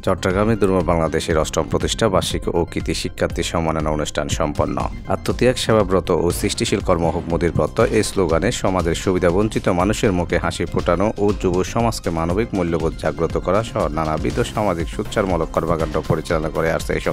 চট্টগ্রামে দুর্মা বাংলাদেশের অষ্টম প্রতিষ্ঠা বার্ষিক ও কৃতি শিক্ষার্থী সম্মাননা অনুষ্ঠান সম্পন্ন। আত্মত্যাগ, সেবাব্রত ও সৃষ্টিশীল কর্ম হোক মোদির ব্রত এই স্লোগানে সমাজের সুবিধাবঞ্চিত মানুষের মুখে হাসি ফোটানো ও যুব সমাজকে মানবিক মূল্যবোধ জাগ্রত করা সহ নানাবিধ সামাজিক সোচ্চারমূলক কর্মকাণ্ড পরিচালনা করে আসছে এই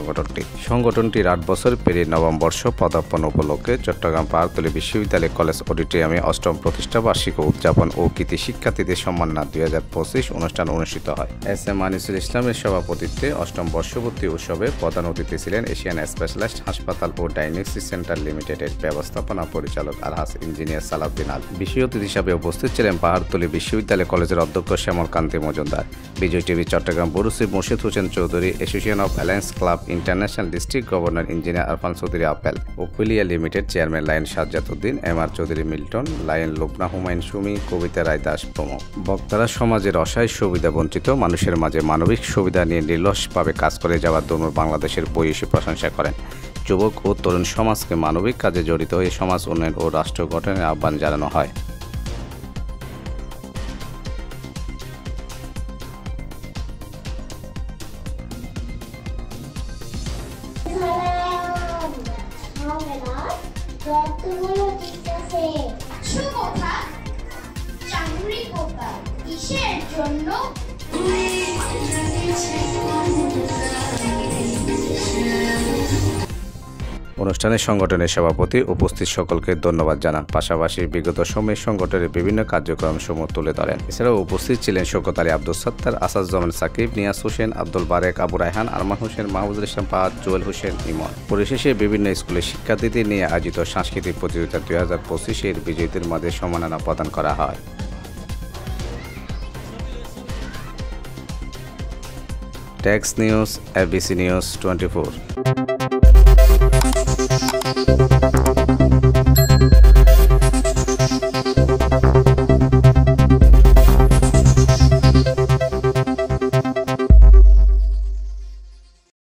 সংগঠনটির 8 বছর পেরিয়ে নবম বর্ষ পদার্পণ উপলক্ষে চট্টগ্রাম পাহাড়তলী বিশ্ববিদ্যালয় কলেজ অডিটোরিয়ামে অষ্টম প্রতিষ্ঠা বার্ষিক উদযাপন ও কৃতি শিক্ষার্থীদের সম্মাননা 2025 অনুষ্ঠান অনুষ্ঠিত হয়। এস এম আনিসুল ইসলামের সভাপতিত্বে অষ্টম বর্ষপূর্তি উৎসবে প্রধান অতিথি ছিলেন এশিয়ান স্পেশালাইজড হাসপাতাল ও ডায়াগনস্টিক সেন্টার লিমিটেডের ব্যবস্থাপনা পরিচালক আলহাজ ইঞ্জিনিয়ার সালাউদ্দিন আল। বিশেষ অতিথি হিসাবে উপস্থিত ছিলেন পাহাড়তলী বিশ্ববিদ্যালয় কলেজের অধ্যক্ষ Shyamal Kanti Majumdar, Bijoy TV Chittagong bureau chief Murshid Hossain Chowdhury, association of alliance club international district governor engineer Arfan Chowdhury Apel, ওকুলিয়া limited chairman lion Sajjad Uddin, M R. Chowdhury Milton, lion Lubna Humayun Sumi, Kabita Roy Das প্রমুখ। বক্তারা সমাজের অসহায় সুবিধা বঞ্চিত মানুষের মাঝে মানবিক সুবিধা নিয়ে নির্লসভাবে কাজ করে যাওয়ার দুর্মা বাংলাদেশের ভূয়সী প্রশংসা করেন। যুবক ও তরুণ সমাজকে মানবিক কাজে জড়িত হয়ে সমাজ উন্নয়ন ও রাষ্ট্র গঠনের আহ্বান জানানো হয়। অনুষ্ঠানে সংগঠনের সভাপতি উপস্থিত সকলকে ধন্যবাদ জানান, পাশাপাশি বিগত সময়ে সংগঠনের বিভিন্ন কার্যক্রম সমূহ তুলে ধরেন। এছাড়াও উপস্থিত ছিলেন শওকত আলী, আব্দুল সত্তার, আসাদুজ্জামান সাকিব, নিয়াজ হোসেন, আব্দুল বারেক, আবু রায়হান, আরমান হোসেন, মাহমুদুল ইসলাম পাহাড়, জুয়েল হোসেন ইমন। পরিশেষে বিভিন্ন স্কুলের শিক্ষার্থীদের নিয়ে আয়োজিত সাংস্কৃতিক প্রতিযোগিতা 2025-এর বিজয়ীদের মাঝে সম্মাননা প্রদান করা হয়। টেক্স নিউজ, এবিসি নিউজ 24।